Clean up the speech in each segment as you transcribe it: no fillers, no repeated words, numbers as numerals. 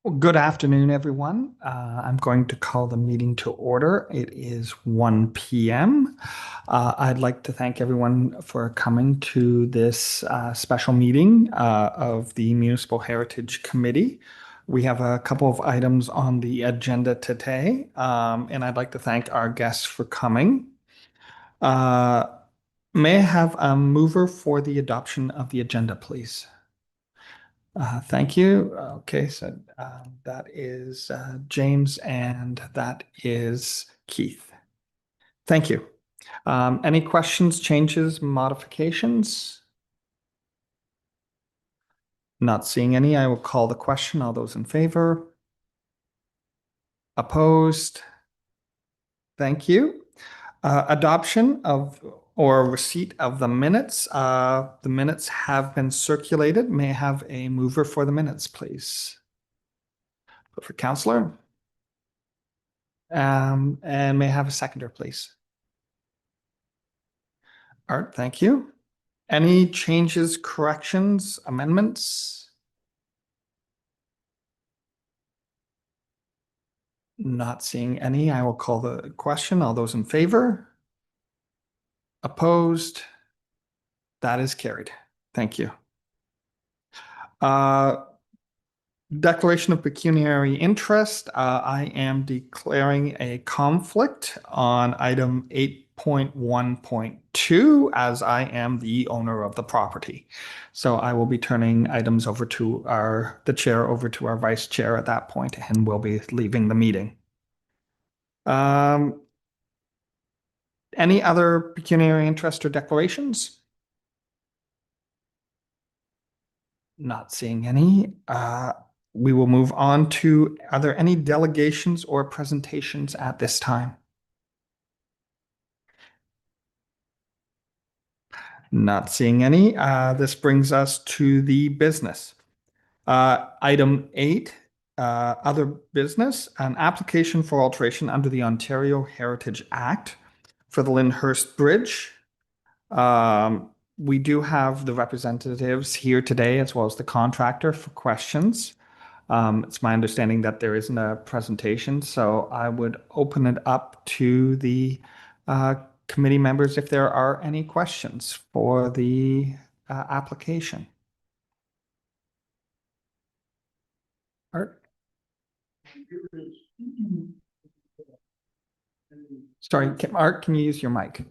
Well, good afternoon, everyone. I'm going to call the meeting to order. It is 1 p.m. I'd like to thank everyone for coming to this special meeting of the Municipal Heritage Committee. We have a couple of items on the agenda today, and I'd like to thank our guests for coming. Uh, may I have a mover for the adoption of the agenda, please? Thank you. Okay, so that is James and that is Keith. Thank you. Any questions, changes, modifications? Not seeing any. I will call the question. All those in favor? Opposed? Thank you. Adoption of or receipt of the minutes. The minutes have been circulated. May I have a mover for the minutes, please? For Counselor. And may I have a seconder, please? Art, thank you. Any changes, corrections, amendments? Not seeing any. I will call the question. All those in favor? Opposed? That is carried. Thank you. Uh, Declaration of pecuniary interest. I am declaring a conflict on item 8.1.2 as I am the owner of the property. So I will be turning items over to the chair over to our vice chair at that point, and we'll be leaving the meeting. Any other pecuniary interest or declarations? Not seeing any. We will move on to, are there any delegations or presentations at this time? Not seeing any. This brings us to the business. Item 8, other business, an application for alteration under the Ontario Heritage Act for the Lyndhurst Bridge. We do have the representatives here today as well as the contractor for questions. It's my understanding that there isn't a presentation, so I would open it up to the committee members if there are any questions for the application. Art? Sorry, Art, can you use your mic?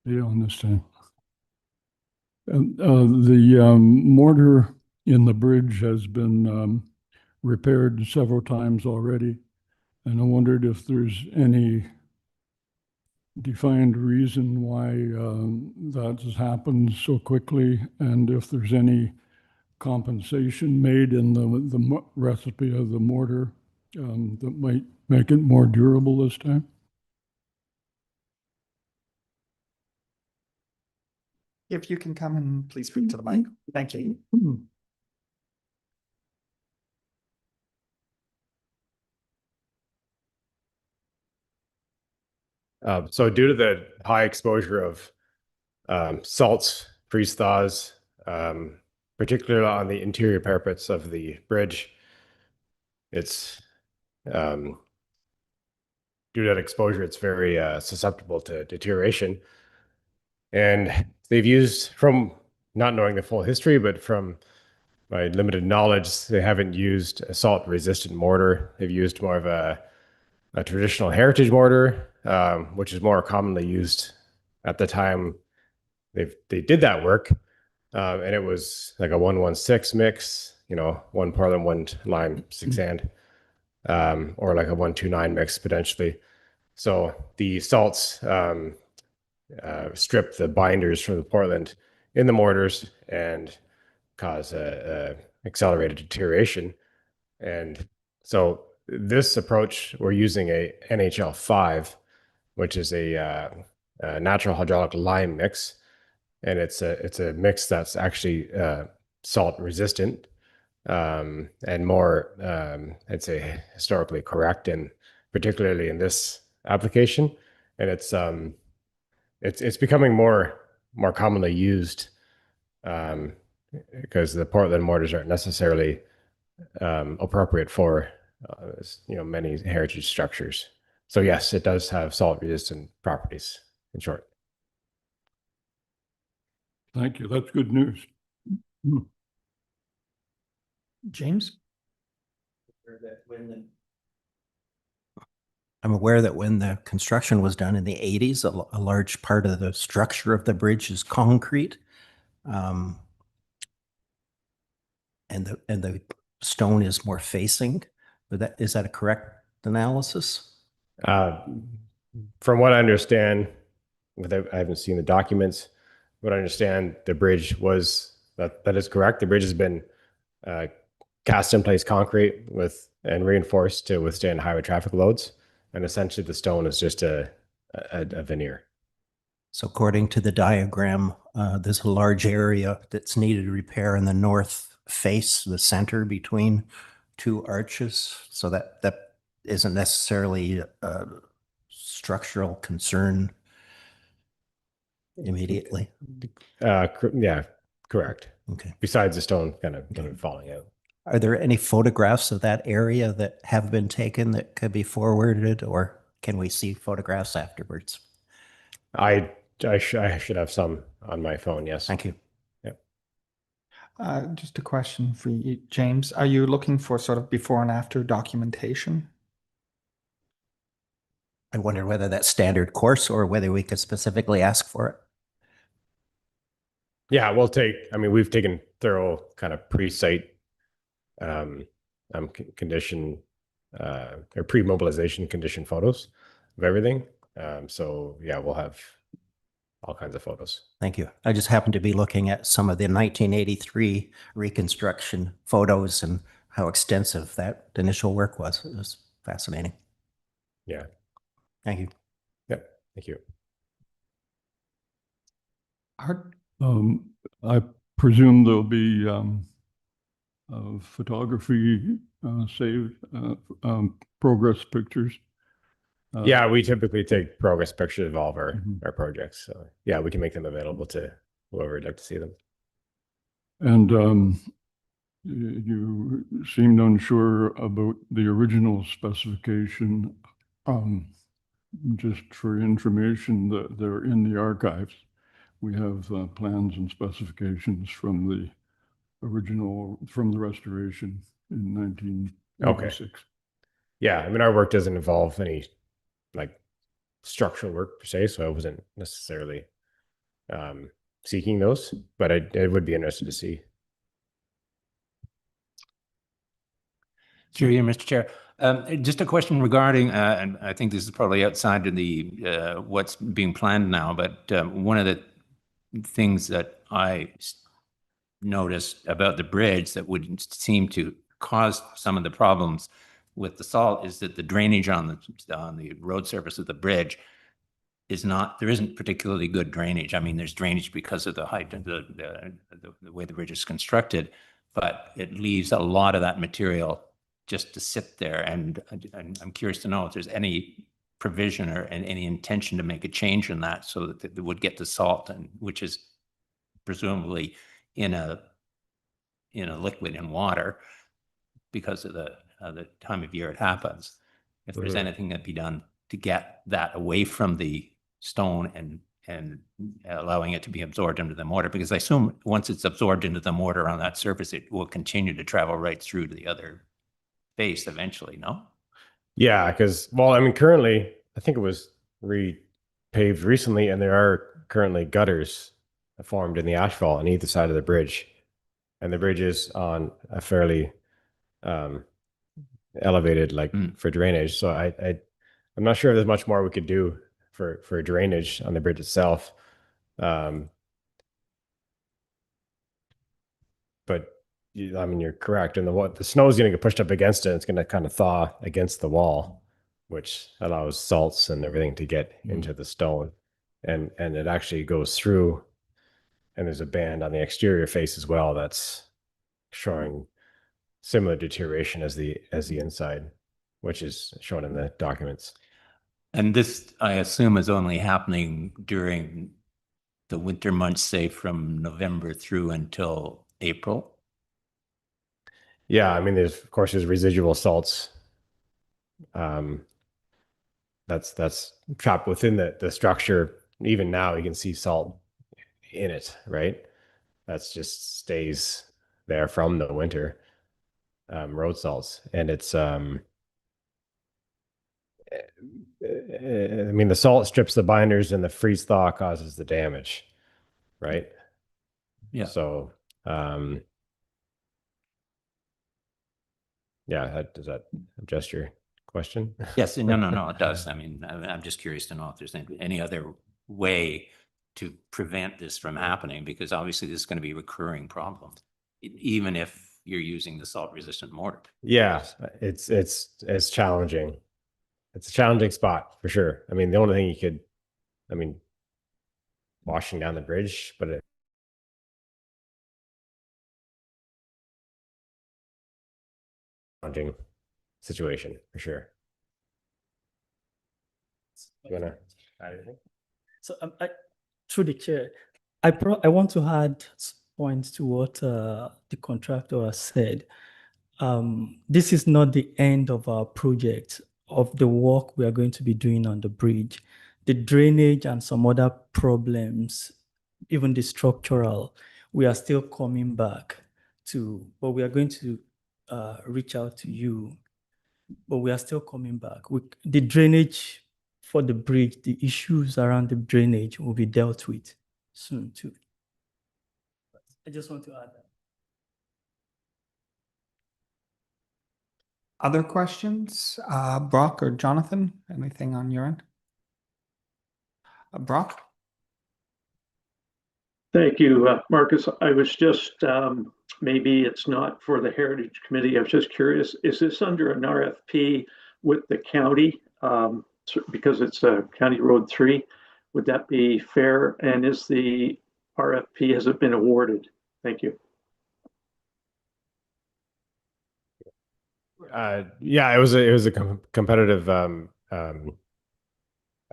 Yeah, I understand. The mortar in the bridge has been repaired several times already, and I wondered if there's any defined reason why that has happened so quickly, and if there's any compensation made in the recipe of the mortar that might make it more durable this time. If you can come and please speak to the mic. Thank you. So due to the high exposure of salts, freeze thaws, particularly on the interior parapets of the bridge, it's due to that exposure, it's very susceptible to deterioration. And they've used, from not knowing the full history, but from my limited knowledge, they haven't used a salt-resistant mortar. They've used more of a traditional heritage mortar, which is more commonly used at the time they did that work. And it was like a 1-1-6 mix, 1 Portland, 1 lime, 6 sand, or like a 1-2-9 mix potentially. So the salts strip the binders from the Portland in the mortars and cause accelerated deterioration. And so this approach, we're using a NHL 5, which is a natural hydraulic lime mix, and it's a mix that's actually salt resistant, and more, I'd say, historically correct, and particularly in this application. And it's becoming more commonly used, um, because the Portland mortars aren't necessarily appropriate for many heritage structures. So yes, it does have salt resistant properties, in short. Thank you. That's good news. James? I'm aware that when the construction was done in the 80s, a large part of the structure of the bridge is concrete. And the stone is more facing. But is that a correct analysis? From what I understand, I haven't seen the documents. What I understand, the bridge was that is correct. The bridge has been cast in place concrete and reinforced to withstand highway traffic loads, and essentially the stone is just a veneer. So according to the diagram, there's a large area that's needed repair in the north face, the center between two arches. So that isn't necessarily a structural concern immediately. Yeah, correct. Okay. Besides the stone kind of falling out. Are there any photographs of that area that have been taken that could be forwarded, or can we see photographs afterwards? I should have some on my phone. Yes. Thank you. Just a question for you, James. Are you looking for sort of before and after documentation? I wonder whether that's standard course or whether we could specifically ask for it. Yeah, we've taken thorough kind of pre-site condition or pre-mobilization condition photos of everything. So yeah, we'll have all kinds of photos. Thank you. I just happened to be looking at some of the 1983 reconstruction photos and how extensive that initial work was. It was fascinating. Yeah. Thank you. Yep. Thank you. Art? I presume there'll be photography saved, progress pictures. Yeah, we typically take progress pictures of all of our projects. So yeah, we can make them available to whoever would like to see them. And you seemed unsure about the original specification. Just for information, that they're in the archives. We have plans and specifications from the restoration in 1986. Okay. Yeah, I mean, our work doesn't involve any like structural work per se, so I wasn't necessarily seeking those, but I would be interested to see. Through you, Mr. Chair. Just a question regarding, and I think this is probably outside of the what's being planned now, but one of the things that I noticed about the bridge that would seem to cause some of the problems with the salt is that the drainage on the road surface of the bridge is not, there isn't particularly good drainage. I mean, there's drainage because of the height of the way the bridge is constructed, but it leaves a lot of that material just to sit there. And I'm curious to know if there's any provision or any intention to make a change in that so that it would get the salt, and which is presumably in a liquid in water because of the time of year it happens. If there's anything that be done to get that away from the stone and allowing it to be absorbed into the mortar, because I assume once it's absorbed into the mortar on that surface, it will continue to travel right through to the other face eventually, no? Yeah, because, well, I mean, currently, I think it was repaved recently, and there are currently gutters formed in the asphalt on either side of the bridge. And the bridge is on a fairly elevated, like for drainage. So I'm not sure if there's much more we could do for drainage on the bridge itself. But I mean, you're correct. And the snow is going to get pushed up against it. It's going to kind of thaw against the wall, which allows salts and everything to get into the stone. and it actually goes through, and there's a band on the exterior face as well that's showing similar deterioration as the inside, which is shown in the documents. And this, I assume, is only happening during the winter months, say from November through until April? Yeah, I mean, of course there's residual salts that's trapped within the structure. Even now you can see salt in it, right? That's just stays there from the winter, road salts. And it's I mean, the salt strips the binders and the freeze thaw causes the damage, right? Yeah. So yeah, does that address your question? Yes, no, it does. I mean, I'm just curious to know if there's any other way to prevent this from happening, because obviously this is going to be a recurring problem, even if you're using the salt-resistant mortar. Yeah, it's challenging. It's a challenging spot for sure. I mean, the only thing you could, I mean, washing down the bridge, but it challenging situation for sure. You wanna add anything? So through the chair, I want to add points to what the contractor has said. This is not the end of our project, of the work we are going to be doing on the bridge. The drainage and some other problems, even the structural, we are still coming back to, but we are going to reach out to you. But we are still coming back. The drainage for the bridge, the issues around the drainage will be dealt with soon too. I just want to add that. Other questions? Brock or Jonathan, anything on your end? Brock? Thank you, Marcus. I was just, maybe it's not for the Heritage Committee. I was just curious, is this under an RFP with the county? Because it's County Road 3, would that be fair? And is the RFP, has it been awarded? Thank you. Yeah, it was a competitive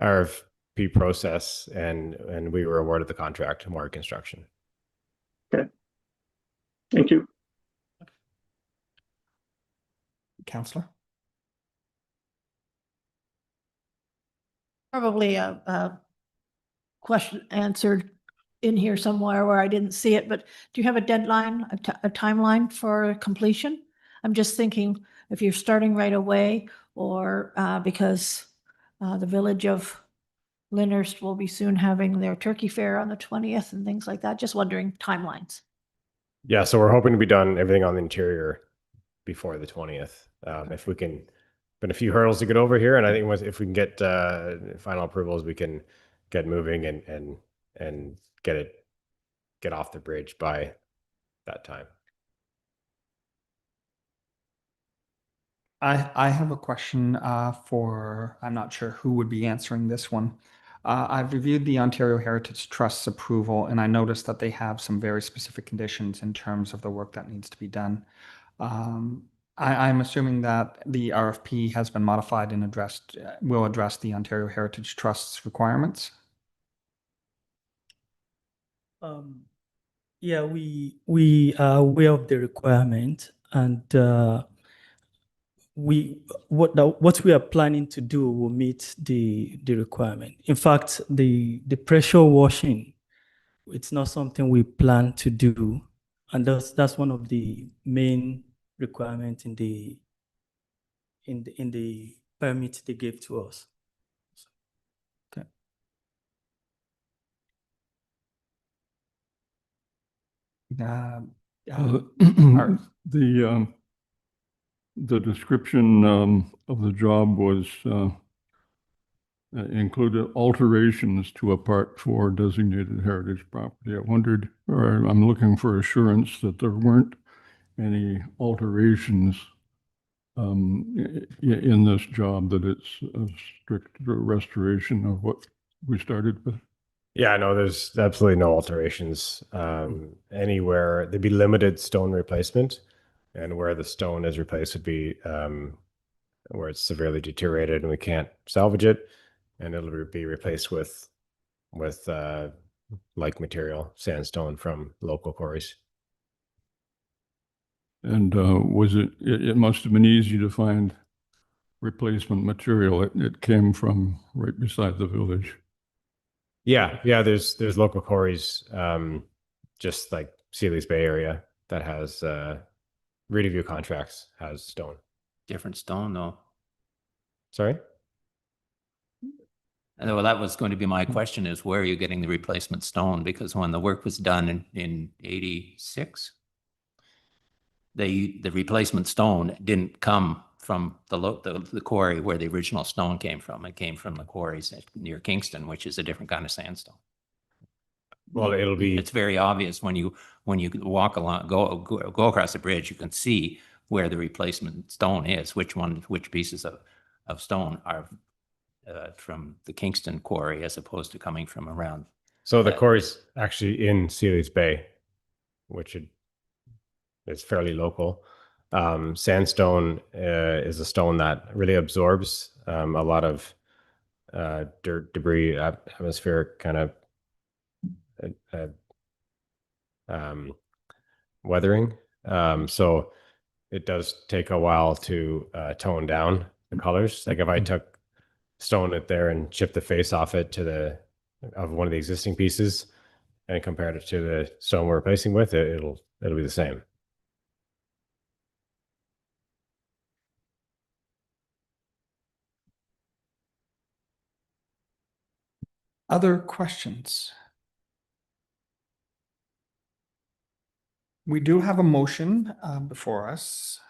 RFP process, and we were awarded the contract to Moore Construction. Okay. Thank you. Counselor? Probably a question answered in here somewhere where I didn't see it, but do you have a deadline, a timeline for completion? I'm just thinking if you're starting right away, or because the village of Lyndhurst will be soon having their turkey fair on the 20th and things like that. Just wondering timelines. Yeah, so we're hoping to be done everything on the interior before the 20th. If we can, been a few hurdles to get over here, and I think if we can get final approvals, we can get moving and get off the bridge by that time. I have a question for, I'm not sure who would be answering this one. I've reviewed the Ontario Heritage Trust's approval, and I noticed that they have some very specific conditions in terms of the work that needs to be done. I'm assuming that the RFP has been modified and will address the Ontario Heritage Trust's requirements. Yeah, we are aware of the requirement, and what we are planning to do will meet the requirement. In fact, the pressure washing, it's not something we plan to do, and that's one of the main requirements in the permit they gave to us. Okay. The description of the job was included alterations to a Part 4 designated heritage property. I wondered, or I'm looking for assurance that there weren't any alterations in this job, that it's a strict restoration of what we started with. Yeah, no, there's absolutely no alterations anywhere. There'd be limited stone replacement, and where the stone is replaced would be where it's severely deteriorated and we can't salvage it, and it'll be replaced with like material, sandstone from local quarries. And it must have been easy to find replacement material. It came from right beside the village. Yeah, yeah. There's local quarries, just like Sealy's Bay area that has View Contracts has stone. Different stone, though. Sorry. Well, that was going to be my question is where are you getting the replacement stone? Because when the work was done in 86, the replacement stone didn't come from the quarry where the original stone came from. It came from the quarries near Kingston, which is a different kind of sandstone. Well, it'll be It's very obvious when you walk along, go across the bridge, you can see where the replacement stone is, which pieces of stone are from the Kingston quarry as opposed to coming from around. so the quarry's actually in Sealy's Bay, which is fairly local. Sandstone is a stone that really absorbs a lot of dirt, debris, atmospheric kind of uh, um, weathering. So it does take a while to tone down the colors. Like if I took stone it there and chipped the face off it of one of the existing pieces and compared it to the stone we're replacing with, it'll be the same. Other questions? We do have a motion before us,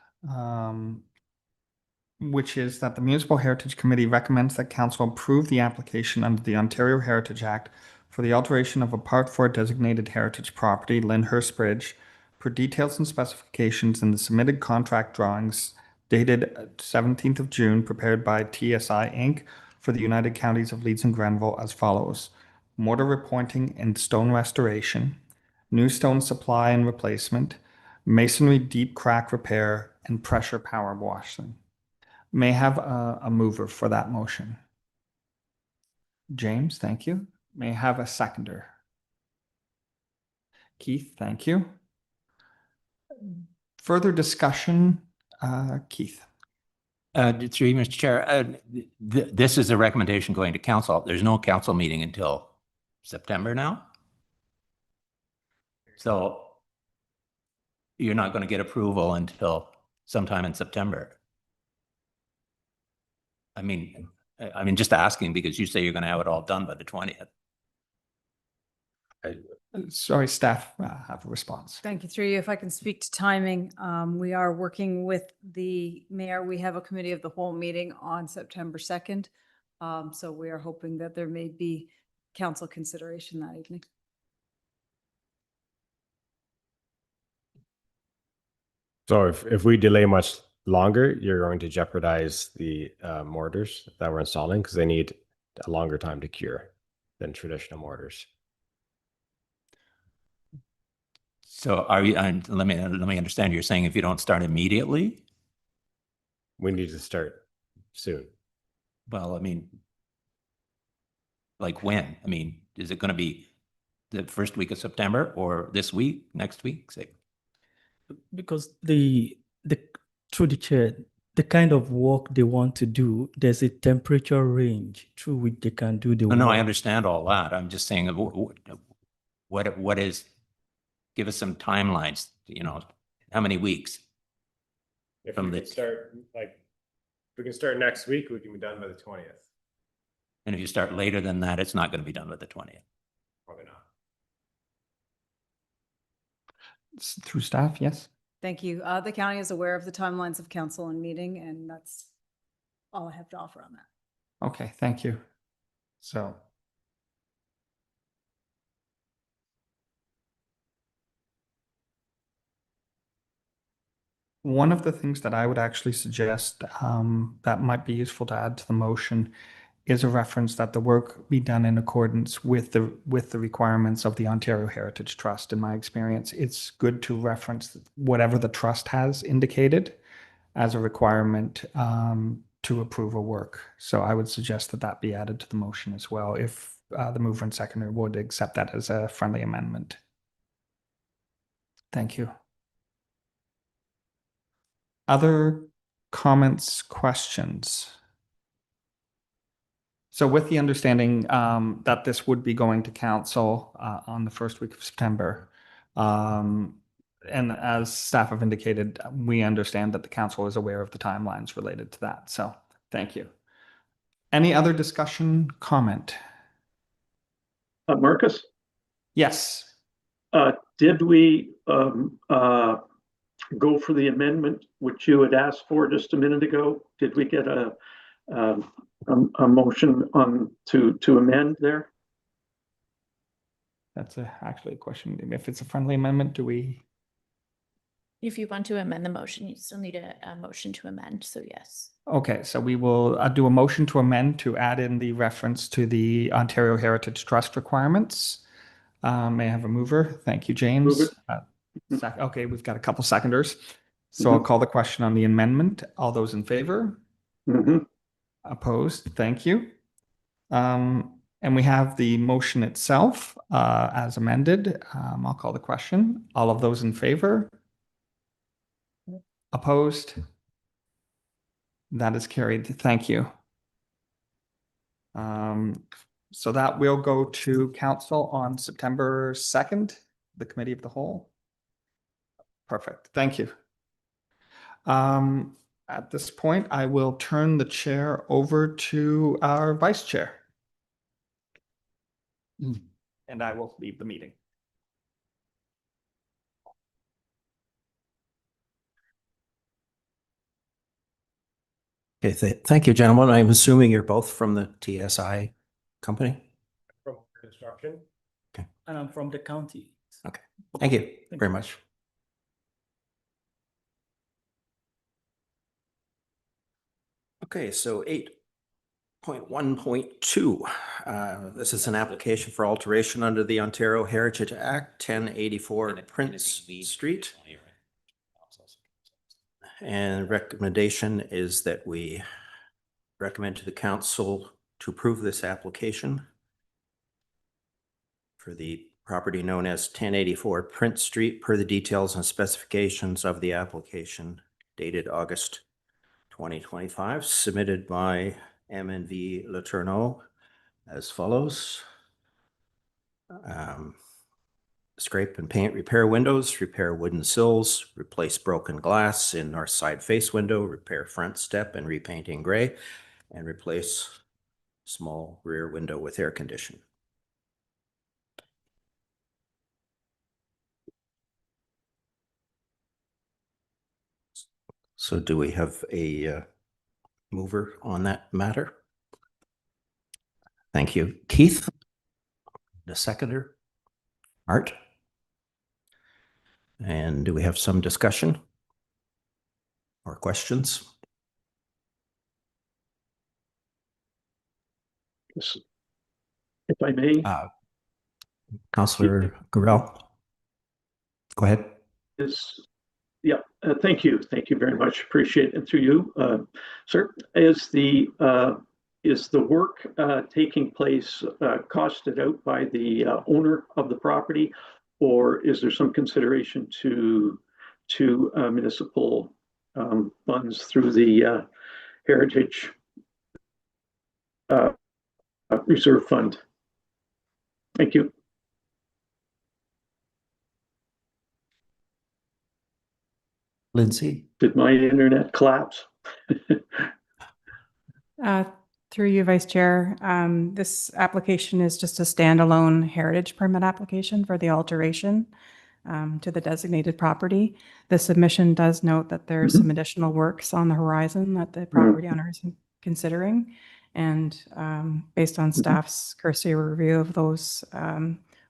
which is that the Municipal Heritage Committee recommends that Council approve the application under the Ontario Heritage Act for the alteration of a Part 4 designated heritage property, Lyndhurst Bridge, per details and specifications in the submitted contract drawings dated 17th of June, prepared by TSI Inc. for the United Counties of Leeds and Grenville as follows: mortar repointing and stone restoration, new stone supply and replacement, masonry deep crack repair, and pressure power washing. May I have a mover for that motion? James, thank you. May I have a seconder? Keith, thank you. Further discussion, Keith? Through you, Mr. Chair, this is a recommendation going to council. There's no council meeting until September now. So you're not going to get approval until sometime in September. I mean, just asking because you say you're going to have it all done by the 20th. Sorry, staff have a response. Thank you. Through you, if I can speak to timing, we are working with the mayor. We have a committee of the whole meeting on September 2nd. So we are hoping that there may be council consideration that evening. So if we delay much longer, you're going to jeopardize the mortars that we're installing because they need a longer time to cure than traditional mortars. So are you, and let me understand, you're saying if you don't start immediately? We need to start soon. Well, I mean, like when? I mean, is it going to be the first week of September or this week, next week? Say, Because through the chair, the kind of work they want to do, there's a temperature range through which they can do the work. no, I understand all that. I'm just saying, what is? Give us some timelines. You know, how many weeks? If we can start next week, we can be done by the 20th. And if you start later than that, it's not going to be done by the 20th. Probably not. Through staff, yes. Thank you. The county is aware of the timelines of council and meeting, and that's all I have to offer on that. Okay, thank you. So one of the things that I would actually suggest that might be useful to add to the motion is a reference that the work be done in accordance with the requirements of the Ontario Heritage Trust. In my experience, it's good to reference whatever the trust has indicated as a requirement to approve a work. So I would suggest that that be added to the motion as well, if the mover and seconder would accept that as a friendly amendment. Thank you. Other comments, questions? So with the understanding that this would be going to council on the first week of September, and as staff have indicated, we understand that the council is aware of the timelines related to that. So thank you. Any other discussion, comment? Marcus, Yes. did we go for the amendment which you had asked for just a minute ago? Did we get a motion on to amend there? That's actually a question. If it's a friendly amendment, do we? If you want to amend the motion, you still need a motion to amend. So yes. Okay, so we will do a motion to amend to add in the reference to the Ontario Heritage Trust requirements. May I have a mover? Thank you, James. Move it. Okay, we've got a couple seconders. So I'll call the question on the amendment. All those in favor? Opposed? Thank you. And we have the motion itself as amended. I'll call the question. All of those in favor? Opposed? That is carried. Thank you. So that will go to council on September 2nd, the committee of the whole. Perfect. Thank you. At this point, I will turn the chair over to our vice chair. And I will leave the meeting. Okay, thank you, gentlemen. I'm assuming you're both from the TSI company? From construction. And I'm from the county. Okay, thank you very much. Okay, so 8.1.2. This is an application for alteration under the Ontario Heritage Act, 1084 Prince Street. And recommendation is that we recommend to the council to approve this application for the property known as 1084 Prince Street per the details and specifications of the application dated August 2025, submitted by M&V Letourneau as follows. Scrape and paint repair windows, repair wooden sills, replace broken glass in north side face window, repair front step and repaint in gray, and replace small rear window with air conditioning. So do we have a mover on that matter? Thank you. Keith, the seconder. Art. And do we have some discussion or questions? Yes. If I may. Councillor Gurrell. Go ahead. Yeah, thank you. Thank you very much. Appreciate it. And through you, sir, is the work taking place costed out by the owner of the property, or is there some consideration to municipal funds through the Heritage Reserve Fund? Thank you. Lindsay. Did my internet collapse? Through you, Vice Chair, this application is just a standalone heritage permit application for the alteration to the designated property. The submission does note that there are some additional works on the horizon that the property owner is considering. And based on staff's cursory review of those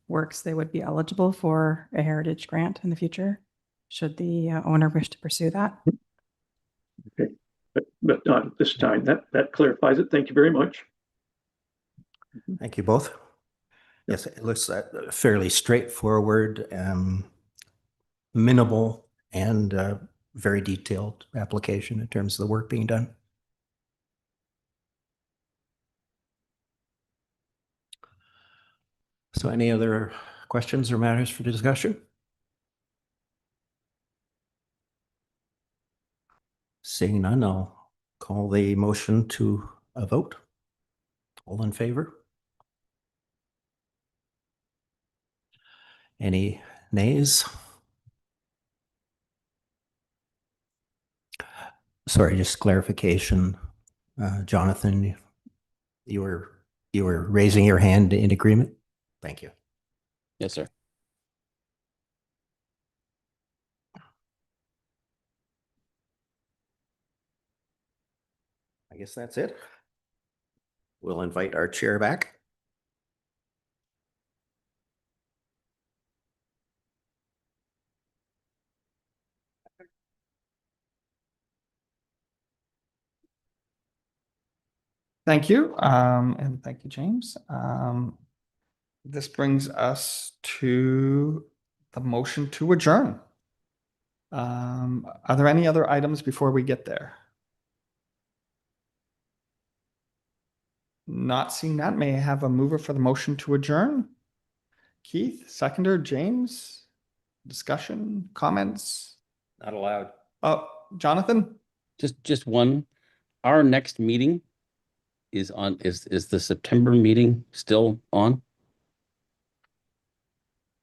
works, they would be eligible for a heritage grant in the future, should the owner wish to pursue that. Okay, but not at this time. That clarifies it. Thank you very much. Thank you both. Yes, it looks fairly straightforward, minimal, and very detailed application in terms of the work being done. So any other questions or matters for discussion? Seeing none, I'll call the motion to a vote. All in favor? Any nays? Sorry, just clarification. Jonathan, you were raising your hand in agreement? Thank you. Yes, sir. I guess that's it. We'll invite our chair back. Thank you. And thank you, James. This brings us to the motion to adjourn. Are there any other items before we get there? Not seeing that, may I have a mover for the motion to adjourn? Keith, seconder, James, discussion, comments? Not allowed. Oh, Jonathan? Just one. Our next meeting is the September meeting still on?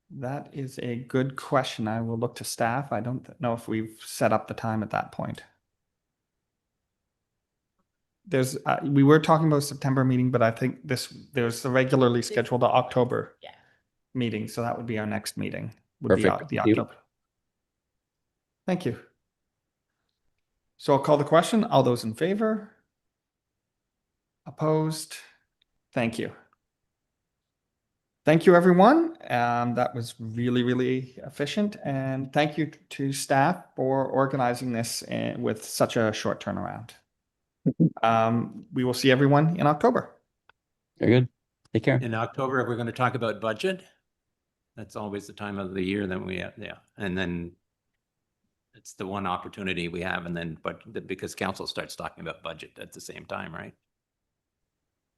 That is a good question. I will look to staff. I don't know if we've set up the time at that point. There's, we were talking about September meeting, but I think there's the regularly scheduled October Yeah. meeting. So that would be our next meeting, would be Perfect. the Thank you. October. Thank you. So I'll call the question. All those in favor? Opposed? Thank you. Thank you, everyone. That was really, really efficient. And thank you to staff for organizing this with such a short turnaround. We will see everyone in October. Very good. Take care. In October, we're going to talk about budget. That's always the time of the year that we have, yeah. And then it's the one opportunity we have, and then, but because council starts talking about budget at the same time, right?